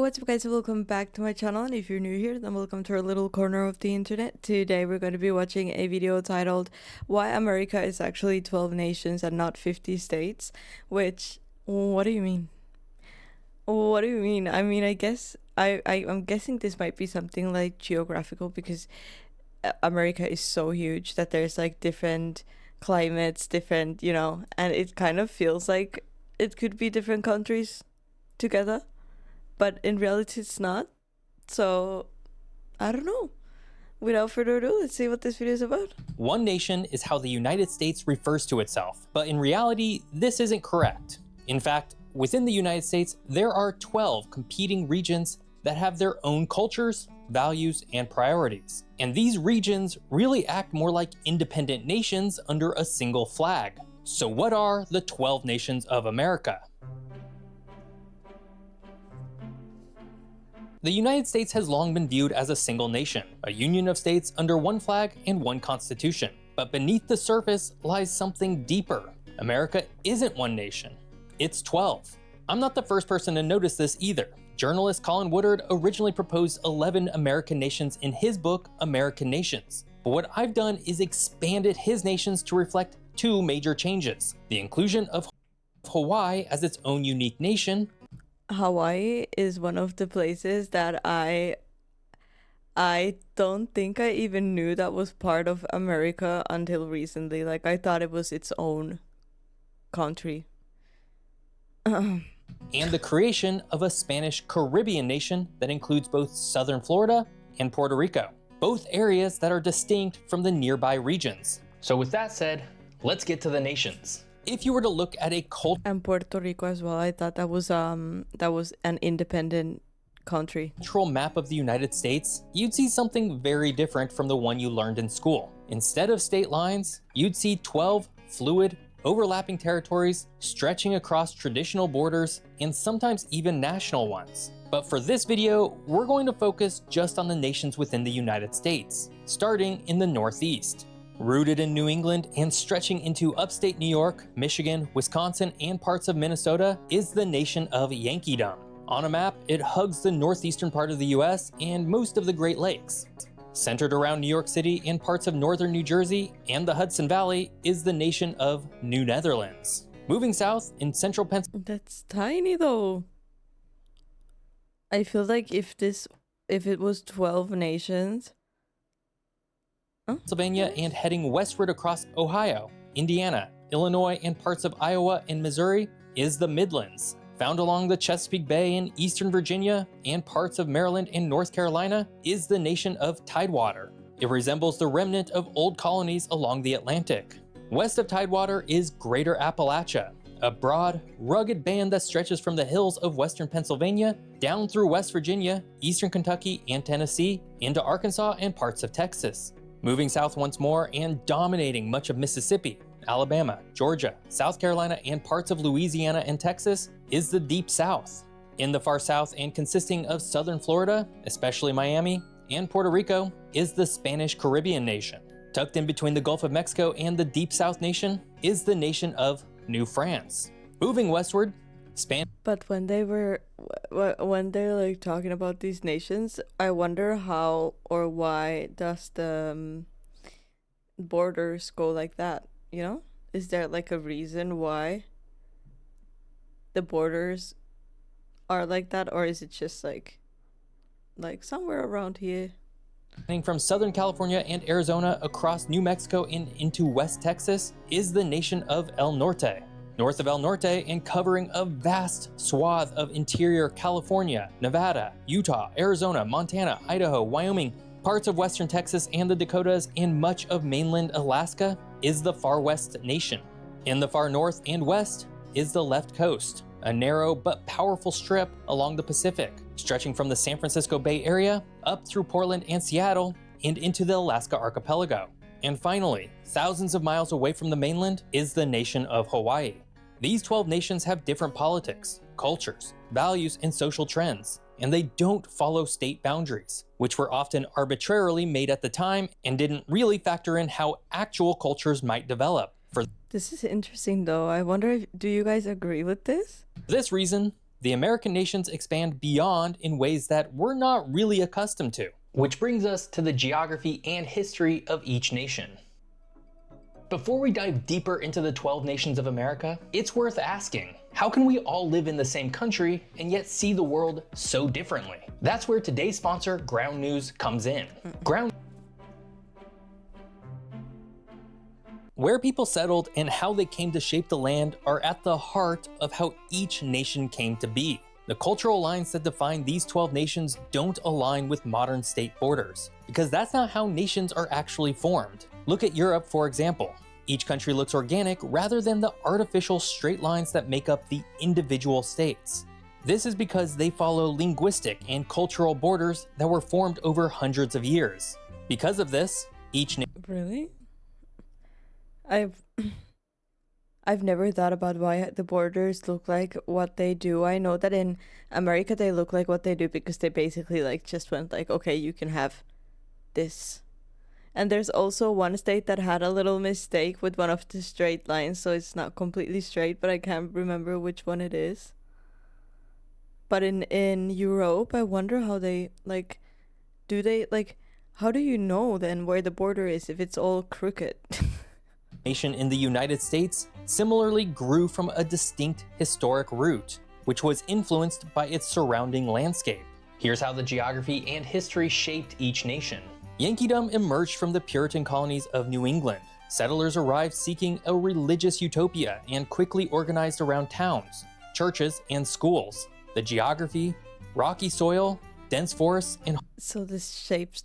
what's up guys, welcome back to my channel, and if you're new here then welcome to our little corner of the internet. Today we're going to be watching a video titled Why America is Actually 12 Nations and Not 50 States. Which, what do you mean? What do you mean? I mean, I guess I'm guessing this might be something like geographical, because America is so huge that there's like different climates, different, and it kind of feels like it could be different countries together, but in reality it's not. So I don't know. Without further ado, let's see what this video is about. One nation is how the United States refers to itself, but in reality, this isn't correct. In fact, within the United States, there are 12 competing regions that have their own cultures, values, and priorities. And these regions really act more like independent nations under a single flag. So what are the 12 nations of America? The United States has long been viewed as a single nation, a union of states under one flag and one constitution. But beneath the surface lies something deeper. America isn't one nation, it's 12. I'm not the first person to notice this either. Journalist Colin Woodard originally proposed 11 American nations in his book, American Nations. But what I've done is expanded his nations to reflect two major changes: the inclusion of Hawaii as its own unique nation. Hawaii is one of the places that I don't think I even knew that was part of America until recently. Like, I thought it was its own country. And the creation of a Spanish Caribbean nation that includes both southern Florida and Puerto Rico, both areas that are distinct from the nearby regions. So with that said, let's get to the nations. If you were to look at a And Puerto Rico as well, I thought that was an independent country. Cultural map of the United States, you'd see something very different from the one you learned in school. Instead of state lines, you'd see 12 fluid, overlapping territories stretching across traditional borders and sometimes even national ones. But for this video, we're going to focus just on the nations within the United States, starting in the Northeast. Rooted in New England and stretching into upstate New York, Michigan, Wisconsin, and parts of Minnesota is the nation of Yankeedom. On a map, it hugs the northeastern part of the US and most of the Great Lakes. Centered around New York City and parts of northern New Jersey and the Hudson Valley is the nation of New Netherlands. Moving south in central Pennsylvania. That's tiny though. I feel like if it was 12 nations. Pennsylvania, and heading westward across Ohio, Indiana, Illinois, and parts of Iowa and Missouri is the Midlands. Found along the Chesapeake Bay in eastern Virginia and parts of Maryland and North Carolina is the nation of Tidewater. It resembles the remnant of old colonies along the Atlantic. West of Tidewater is Greater Appalachia, a broad, rugged band that stretches from the hills of western Pennsylvania down through West Virginia, eastern Kentucky and Tennessee, into Arkansas and parts of Texas. Moving south once more and dominating much of Mississippi, Alabama, Georgia, South Carolina, and parts of Louisiana and Texas is the Deep South. In the far south and consisting of southern Florida, especially Miami, and Puerto Rico, is the Spanish Caribbean nation. Tucked in between the Gulf of Mexico and the Deep South nation is the nation of New France. Moving westward, But when they're like talking about these nations, I wonder how or why does the borders go like that, Is there like a reason why the borders are like that, or is it just like somewhere around here? From Southern California and Arizona across New Mexico and into West Texas is the nation of El Norte. North of El Norte and covering a vast swath of interior California, Nevada, Utah, Arizona, Montana, Idaho, Wyoming, parts of western Texas and the Dakotas, and much of mainland Alaska is the Far West nation. In the far north and west is the left coast, a narrow but powerful strip along the Pacific, stretching from the San Francisco Bay Area up through Portland and Seattle and into the Alaska archipelago. And finally, thousands of miles away from the mainland is the nation of Hawaii. These 12 nations have different politics, cultures, values, and social trends, and they don't follow state boundaries, which were often arbitrarily made at the time and didn't really factor in how actual cultures might develop. For this is interesting though. I wonder do you guys agree with this? this reason, the American nations expand beyond in ways that we're not really accustomed to. Which brings us to the geography and history of each nation. Before we dive deeper into the 12 nations of America, it's worth asking, how can we all live in the same country and yet see the world so differently? That's where today's sponsor, Ground News, comes in. Where people settled and how they came to shape the land are at the heart of how each nation came to be. The cultural lines that define these 12 nations don't align with modern state borders, because that's not how nations are actually formed. Look at Europe, for example. Each country looks organic rather than the artificial straight lines that make up the individual states. This is because they follow linguistic and cultural borders that were formed over hundreds of years. Because of this, each Really? I've never thought about why the borders look like what they do. I know that in America they look like what they do because they basically like just went like, okay, you can have this. And there's also one state that had a little mistake with one of the straight lines, so it's not completely straight, but I can't remember which one it is. But in Europe, I wonder how they like, do they like, how do you know then where the border is if it's all crooked? nation in the United States similarly grew from a distinct historic root, which was influenced by its surrounding landscape. Here's how the geography and history shaped each nation. Yankeedom emerged from the Puritan colonies of New England. Settlers arrived seeking a religious utopia and quickly organized around towns, churches, and schools. The geography, rocky soil, dense forests, and So the shapes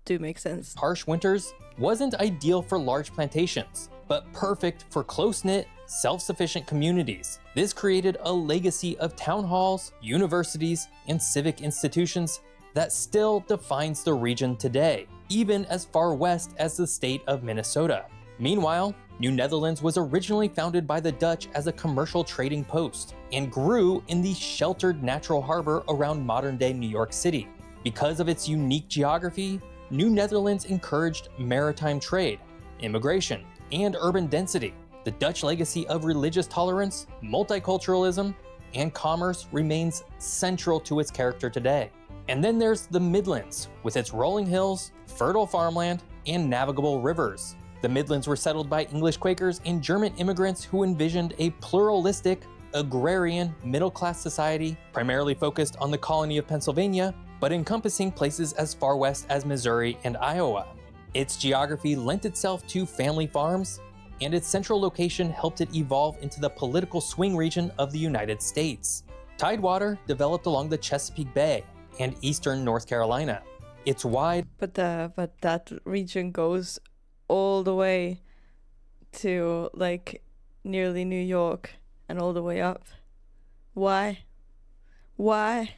do make sense. harsh winters wasn't ideal for large plantations, but perfect for close-knit, self-sufficient communities. This created a legacy of town halls, universities, and civic institutions that still defines the region today, even as far west as the state of Minnesota. Meanwhile, New Netherlands was originally founded by the Dutch as a commercial trading post and grew in the sheltered natural harbor around modern-day New York City. Because of its unique geography, New Netherlands encouraged maritime trade, immigration, and urban density. The Dutch legacy of religious tolerance, multiculturalism, and commerce remains central to its character today. And then there's the Midlands, with its rolling hills, fertile farmland, and navigable rivers. The Midlands were settled by English Quakers and German immigrants who envisioned a pluralistic, agrarian, middle-class society, primarily focused on the colony of Pennsylvania, but encompassing places as far west as Missouri and Iowa. Its geography lent itself to family farms, and its central location helped it evolve into the political swing region of the United States. Tidewater developed along the Chesapeake Bay and eastern North Carolina. It's wide, But that region goes all the way to like nearly New York and all the way up. Why? Why?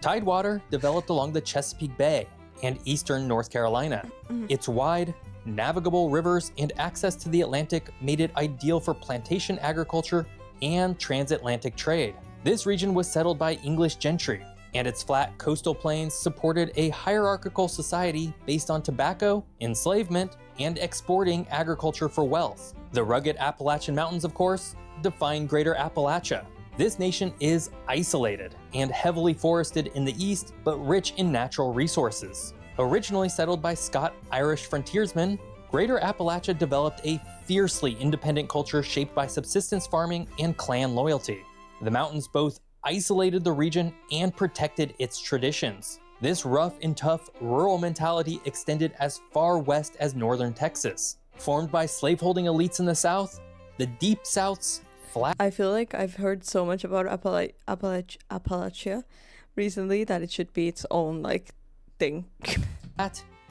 Tidewater developed along the Chesapeake Bay and eastern North Carolina. Its wide, navigable rivers and access to the Atlantic made it ideal for plantation agriculture and transatlantic trade. This region was settled by English gentry, and its flat coastal plains supported a hierarchical society based on tobacco, enslavement, and exporting agriculture for wealth. The rugged Appalachian Mountains, of course, define Greater Appalachia. This nation is isolated and heavily forested in the east, but rich in natural resources. Originally settled by Scot-Irish frontiersmen, Greater Appalachia developed a fiercely independent culture shaped by subsistence farming and clan loyalty. The mountains both isolated the region and protected its traditions. This rough and tough rural mentality extended as far west as northern Texas. Formed by slaveholding elites in the south, the Deep South's flat I feel like I've heard so much about Appalachia recently that it should be its own like thing.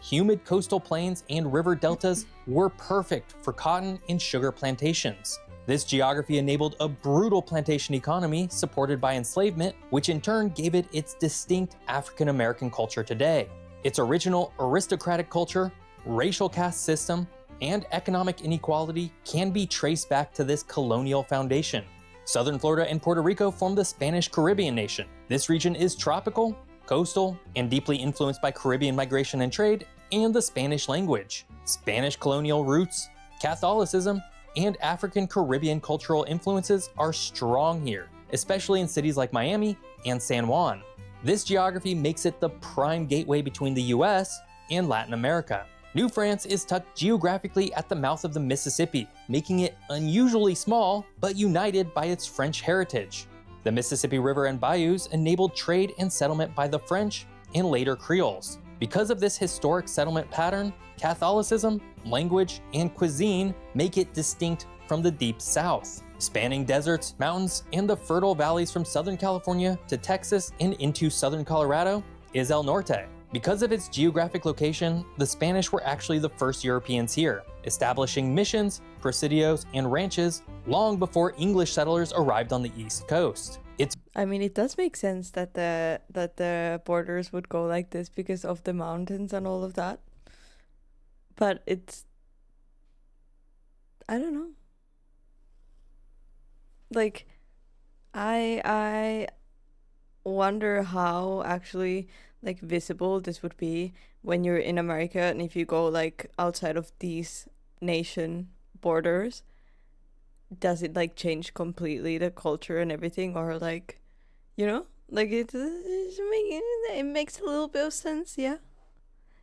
humid coastal plains and river deltas were perfect for cotton and sugar plantations. This geography enabled a brutal plantation economy supported by enslavement, which in turn gave it its distinct African American culture today. Its original aristocratic culture, racial caste system, and economic inequality can be traced back to this colonial foundation. Southern Florida and Puerto Rico form the Spanish Caribbean nation. This region is tropical, coastal, and deeply influenced by Caribbean migration and trade, and the Spanish language. Spanish colonial roots, Catholicism, and African Caribbean cultural influences are strong here. especially in cities like Miami and San Juan. This geography makes it the prime gateway between the US and Latin America. New France is tucked geographically at the mouth of the Mississippi, making it unusually small but united by its French heritage. The Mississippi River and bayous enabled trade and settlement by the French and later Creoles. Because of this historic settlement pattern, Catholicism, language, and cuisine make it distinct from the Deep South. Spanning deserts, mountains, and the fertile valleys from Southern California to Texas and into Southern Colorado is El Norte. Because of its geographic location, the Spanish were actually the first Europeans here, establishing missions, presidios, and ranches long before English settlers arrived on the East Coast. I mean, it does make sense that the borders would go like this because of the mountains and all of that. But I don't know. Like, I wonder how actually like visible this would be when you're in America, and if you go like outside of these nation borders, does it like change completely the culture and everything, or like, you know, like it makes a little bit of sense, yeah,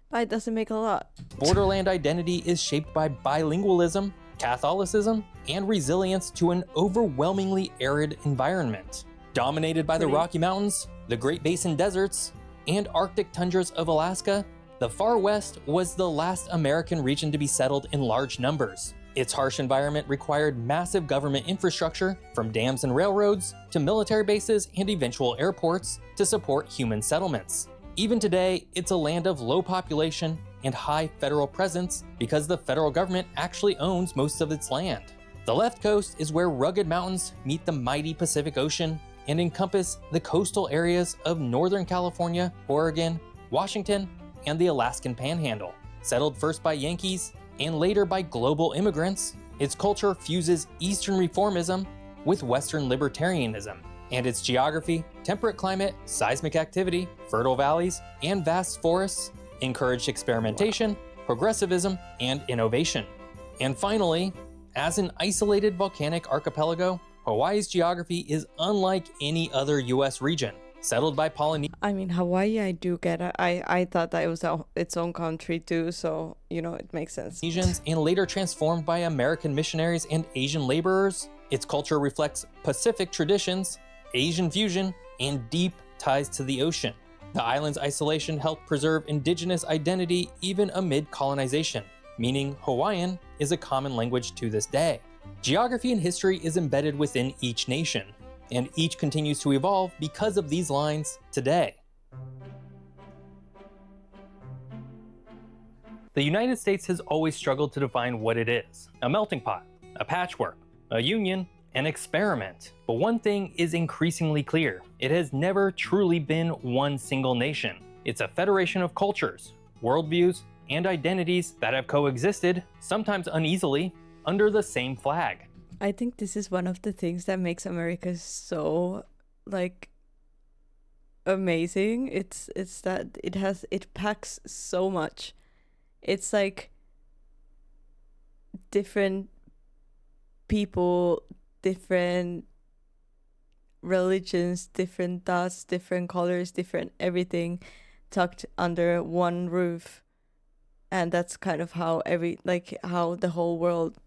but it doesn't make a lot. Borderland identity is shaped by bilingualism, Catholicism, and resilience to an overwhelmingly arid environment. Dominated by the Rocky Mountains, the Great Basin deserts, and Arctic tundras of Alaska, the Far West was the last American region to be settled in large numbers. Its harsh environment required massive government infrastructure, from dams and railroads to military bases and eventual airports, to support human settlements. Even today, it's a land of low population and high federal presence because the federal government actually owns most of its land. The left coast is where rugged mountains meet the mighty Pacific Ocean and encompass the coastal areas of Northern California, Oregon, Washington, and the Alaskan Panhandle. Settled first by Yankees and later by global immigrants, its culture fuses Eastern reformism with Western libertarianism, and its geography, temperate climate, seismic activity, fertile valleys, and vast forests encouraged experimentation, progressivism, and innovation. And finally, as an isolated volcanic archipelago, Hawaii's geography is unlike any other US region. Settled by Polynesians. I mean, Hawaii, I do get it. I thought that it was its own country too, so, you know, it makes sense. And later transformed by American missionaries and Asian laborers, its culture reflects Pacific traditions, Asian fusion, and deep ties to the ocean. The island's isolation helped preserve indigenous identity even amid colonization, meaning Hawaiian is a common language to this day. Geography and history is embedded within each nation, and each continues to evolve because of these lines today. The United States has always struggled to define what it is: a melting pot, a patchwork, a union, an experiment. But one thing is increasingly clear: it has never truly been one single nation. It's a federation of cultures, worldviews, and identities that have coexisted, sometimes uneasily, under the same flag. I think this is one of the things that makes America so, like, amazing. It's that it packs so much. It's like different people, different religions, different thoughts, different colors, different everything tucked under one roof. And that's kind of how how the whole world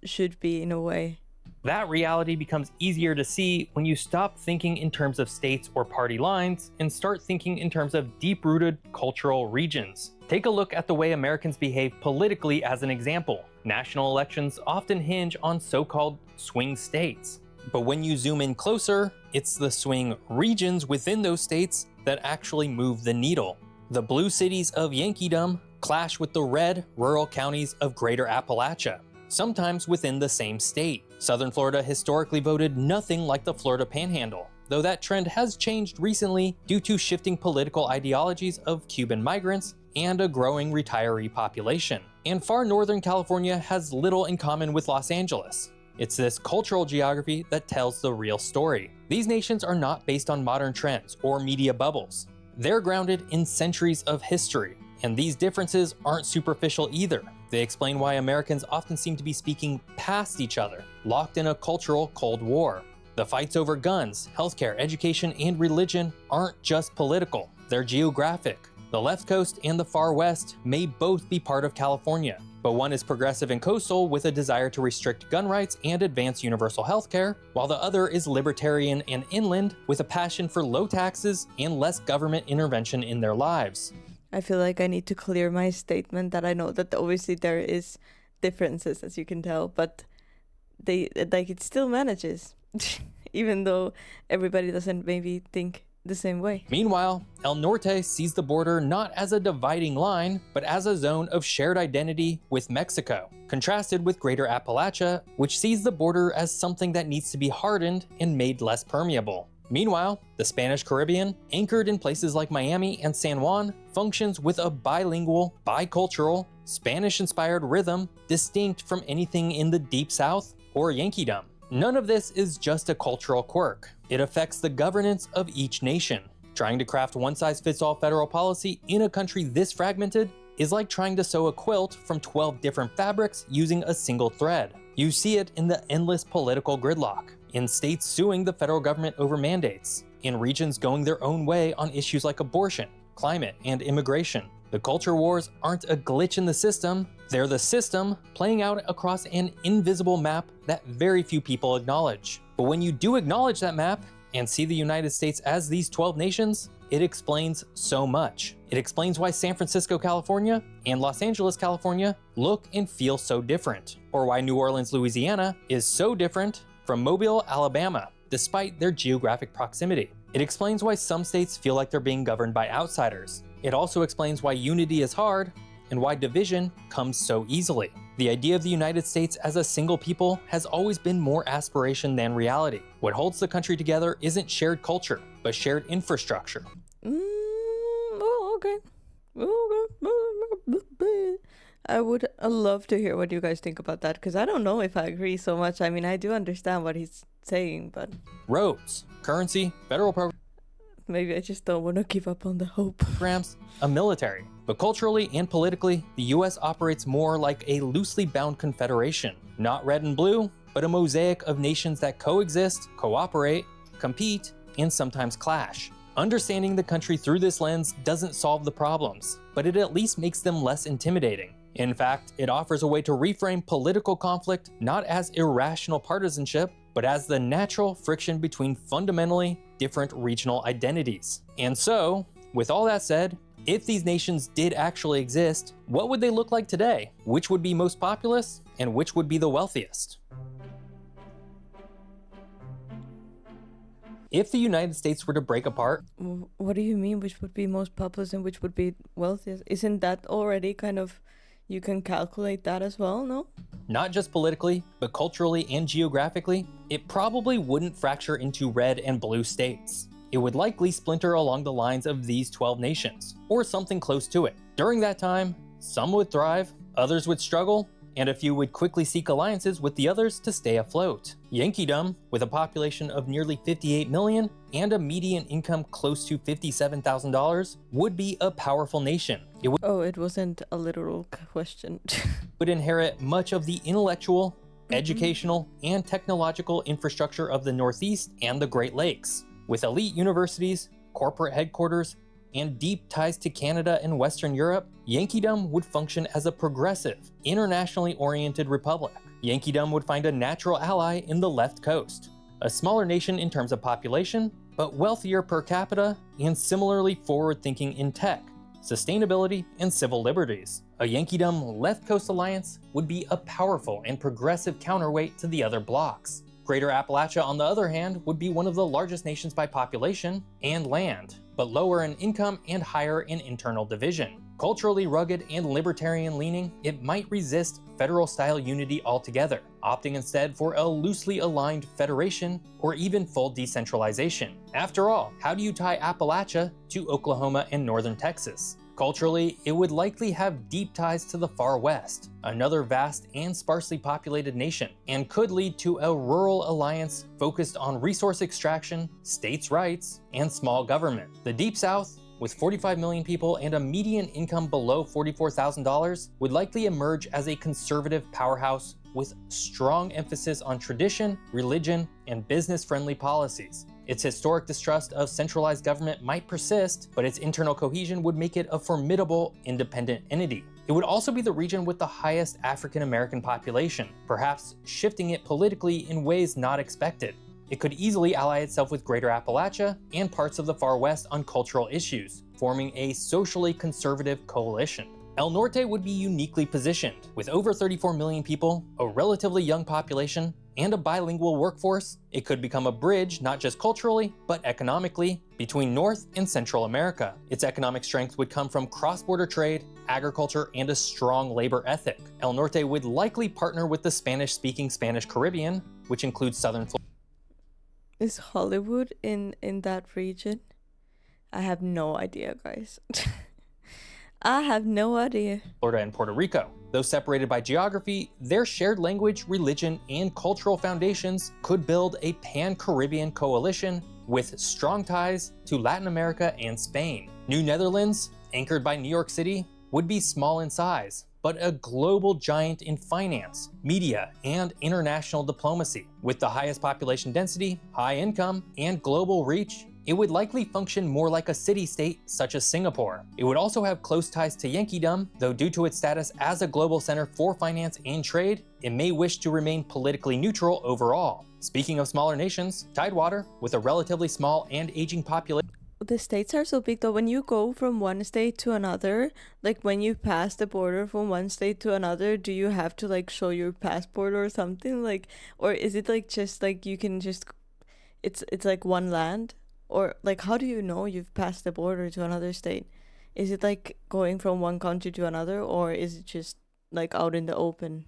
should be, in a way. That reality becomes easier to see when you stop thinking in terms of states or party lines and start thinking in terms of deep-rooted cultural regions. Take a look at the way Americans behave politically as an example. National elections often hinge on so-called swing states. But when you zoom in closer, it's the swing regions within those states that actually move the needle. The blue cities of Yankeedom clash with the red rural counties of Greater Appalachia, sometimes within the same state. Southern Florida historically voted nothing like the Florida Panhandle, though that trend has changed recently due to shifting political ideologies of Cuban migrants and a growing retiree population. And far northern California has little in common with Los Angeles. It's this cultural geography that tells the real story. These nations are not based on modern trends or media bubbles. They're grounded in centuries of history, and these differences aren't superficial either. They explain why Americans often seem to be speaking past each other, locked in a cultural Cold War. The fights over guns, healthcare, education, and religion aren't just political, they're geographic. The left coast and the far west may both be part of California, but one is progressive and coastal with a desire to restrict gun rights and advance universal healthcare, while the other is libertarian and inland with a passion for low taxes and less government intervention in their lives. I feel like I need to clear my statement that I know that obviously there is differences, as you can tell, but it still manages, even though everybody doesn't maybe think the same way. Meanwhile, El Norte sees the border not as a dividing line, but as a zone of shared identity with Mexico, contrasted with Greater Appalachia, which sees the border as something that needs to be hardened and made less permeable. Meanwhile, the Spanish Caribbean, anchored in places like Miami and San Juan, functions with a bilingual, bicultural, Spanish-inspired rhythm distinct from anything in the Deep South or Yankeedom. None of this is just a cultural quirk. It affects the governance of each nation. Trying to craft one-size-fits-all federal policy in a country this fragmented is like trying to sew a quilt from 12 different fabrics using a single thread. You see it in the endless political gridlock, in states suing the federal government over mandates, in regions going their own way on issues like abortion, climate, and immigration. The culture wars aren't a glitch in the system, they're the system playing out across an invisible map that very few people acknowledge. But when you do acknowledge that map and see the United States as these 12 nations, it explains so much. It explains why San Francisco, California and Los Angeles, California look and feel so different, or why New Orleans, Louisiana is so different from Mobile, Alabama, despite their geographic proximity. It explains why some states feel like they're being governed by outsiders. It also explains why unity is hard and why division comes so easily. The idea of the United States as a single people has always been more aspiration than reality. What holds the country together isn't shared culture, but shared infrastructure. Okay. I would love to hear what you guys think about that, because I don't know if I agree so much. I mean, I do understand what he's saying, but... Roads, currency, federal programs, maybe I just don't want to give up on the hope. A military. But culturally and politically, the US operates more like a loosely bound confederation. Not red and blue, but a mosaic of nations that coexist, cooperate, compete, and sometimes clash. Understanding the country through this lens doesn't solve the problems, but it at least makes them less intimidating. In fact, it offers a way to reframe political conflict not as irrational partisanship, but as the natural friction between fundamentally different regional identities. And so, with all that said, if these nations did actually exist, what would they look like today? Which would be most populous, and which would be the wealthiest? If the United States were to break apart... What do you mean, which would be most populous and which would be wealthiest? Isn't that already kind of... You can calculate that as well, no? Not just politically, but culturally and geographically, it probably wouldn't fracture into red and blue states. It would likely splinter along the lines of these 12 nations, or something close to it. During that time, some would thrive, others would struggle, and a few would quickly seek alliances with the others to stay afloat. Yankeedom, with a population of nearly 58 million and a median income close to $57,000, would be a powerful nation. It wasn't a literal question. Would inherit much of the intellectual, educational, and technological infrastructure of the Northeast and the Great Lakes. With elite universities, corporate headquarters, and deep ties to Canada and Western Europe, Yankeedom would function as a progressive, internationally oriented republic. Yankeedom would find a natural ally in the left coast, a smaller nation in terms of population, but wealthier per capita and similarly forward-thinking in tech, sustainability, and civil liberties. A Yankeedom left coast alliance would be a powerful and progressive counterweight to the other blocs. Greater Appalachia, on the other hand, would be one of the largest nations by population and land, but lower in income and higher in internal division. Culturally rugged and libertarian-leaning, it might resist federal-style unity altogether, opting instead for a loosely aligned federation or even full decentralization. After all, how do you tie Appalachia to Oklahoma and northern Texas? Culturally, it would likely have deep ties to the far west, another vast and sparsely populated nation, and could lead to a rural alliance focused on resource extraction, states' rights, and small government. The Deep South, with 45 million people and a median income below $44,000, would likely emerge as a conservative powerhouse with strong emphasis on tradition, religion, and business-friendly policies. Its historic distrust of centralized government might persist, but its internal cohesion would make it a formidable, independent entity. It would also be the region with the highest African American population, perhaps shifting it politically in ways not expected. It could easily ally itself with Greater Appalachia and parts of the Far West on cultural issues, forming a socially conservative coalition. El Norte would be uniquely positioned. With over 34 million people, a relatively young population, and a bilingual workforce, it could become a bridge not just culturally, but economically, between North and Central America. Its economic strength would come from cross-border trade, agriculture, and a strong labor ethic. El Norte would likely partner with the Spanish-speaking Spanish Caribbean, which includes southern Florida. Is Hollywood in that region? I have no idea, guys. I have no idea. Florida and Puerto Rico. Though separated by geography, their shared language, religion, and cultural foundations could build a pan-Caribbean coalition with strong ties to Latin America and Spain. New Netherlands, anchored by New York City, would be small in size, but a global giant in finance, media, and international diplomacy. With the highest population density, high income, and global reach, it would likely function more like a city-state such as Singapore. It would also have close ties to Yankeedom, though due to its status as a global center for finance and trade, it may wish to remain politically neutral overall. Speaking of smaller nations, Tidewater, with a relatively small and aging population. The states are so big though. When you go from one state to another, like when you pass the border from one state to another, do you have to like show your passport or something? Like, or is it like just like you can just, it's like one land? Or like, how do you know you've passed the border to another state? Is it like going from one country to another, or is it just like out in the open?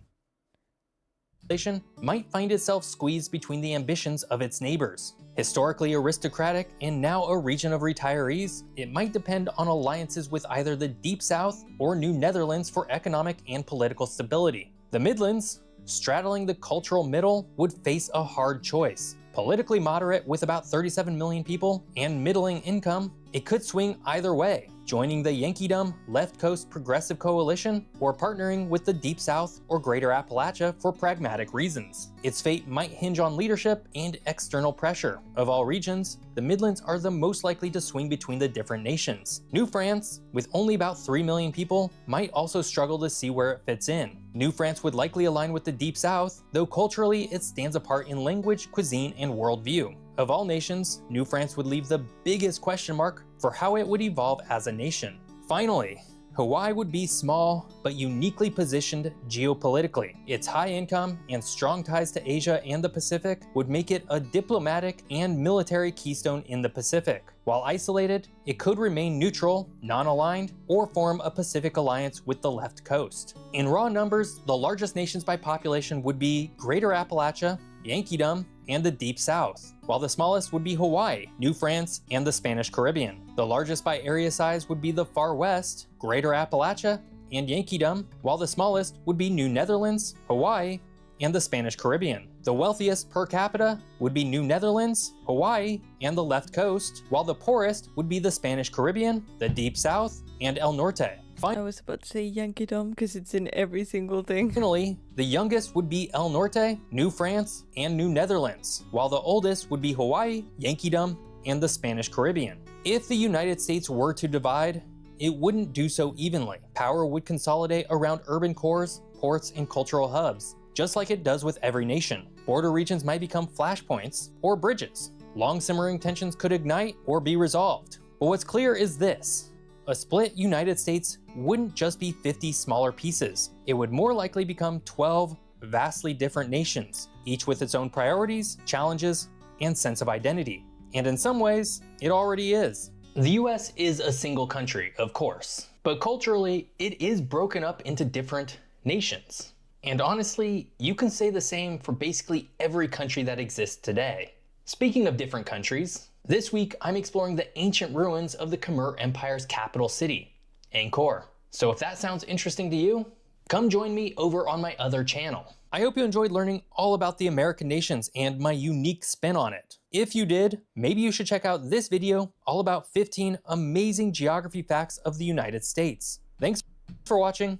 Might find itself squeezed between the ambitions of its neighbors. Historically aristocratic and now a region of retirees, it might depend on alliances with either the Deep South or New Netherlands for economic and political stability. The Midlands, straddling the cultural middle, would face a hard choice. Politically moderate with about 37 million people and middling income, it could swing either way, joining the Yankeedom Left Coast Progressive Coalition or partnering with the Deep South or Greater Appalachia for pragmatic reasons. Its fate might hinge on leadership and external pressure. Of all regions, the Midlands are the most likely to swing between the different nations. New France, with only about 3 million people, might also struggle to see where it fits in. New France would likely align with the Deep South, though culturally it stands apart in language, cuisine, and worldview. Of all nations, New France would leave the biggest question mark for how it would evolve as a nation. Finally, Hawaii would be small, but uniquely positioned geopolitically. Its high income and strong ties to Asia and the Pacific would make it a diplomatic and military keystone in the Pacific. While isolated, it could remain neutral, non-aligned, or form a Pacific alliance with the left coast. In raw numbers, the largest nations by population would be Greater Appalachia, Yankeedom, and the Deep South, while the smallest would be Hawaii, New France, and the Spanish Caribbean. The largest by area size would be the Far West, Greater Appalachia, and Yankeedom, while the smallest would be New Netherlands, Hawaii, and the Spanish Caribbean. The wealthiest per capita would be New Netherlands, Hawaii, and the left coast, while the poorest would be the Spanish Caribbean, the Deep South, and El Norte. I was about to say Yankeedom because it's in every single thing. Finally, the youngest would be El Norte, New France, and New Netherlands, while the oldest would be Hawaii, Yankeedom, and the Spanish Caribbean. If the United States were to divide, it wouldn't do so evenly. Power would consolidate around urban cores, ports, and cultural hubs, just like it does with every nation. Border regions might become flashpoints or bridges. Long simmering tensions could ignite or be resolved. But what's clear is this. A split United States wouldn't just be 50 smaller pieces. It would more likely become 12 vastly different nations, each with its own priorities, challenges, and sense of identity. And in some ways, it already is. The US is a single country, of course, but culturally, it is broken up into different nations. And honestly, you can say the same for basically every country that exists today. Speaking of different countries, this week I'm exploring the ancient ruins of the Khmer Empire's capital city, Angkor. So if that sounds interesting to you, come join me over on my other channel. I hope you enjoyed learning all about the American nations and my unique spin on it. If you did, maybe you should check out this video all about 15 amazing geography facts of the United States. Thanks for watching.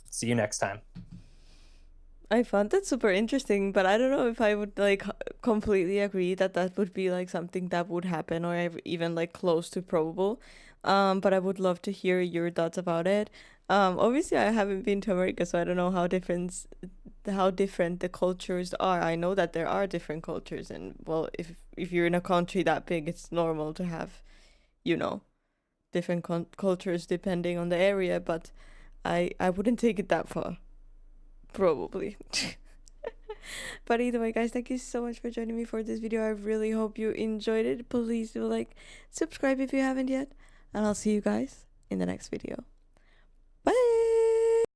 See you next time. I found that super interesting, but I don't know if I would like completely agree that that would be like something that would happen or even like close to probable. But I would love to hear your thoughts about it. Obviously I haven't been to America, so I don't know how different the cultures are. I know that there are different cultures, and well, if you're in a country that big, it's normal to have, you know, different cultures depending on the area, but I wouldn't take it that far. Probably. But either way, guys, thank you so much for joining me for this video. I really hope you enjoyed it. Please do like, subscribe if you haven't yet, and I'll see you guys in the next video.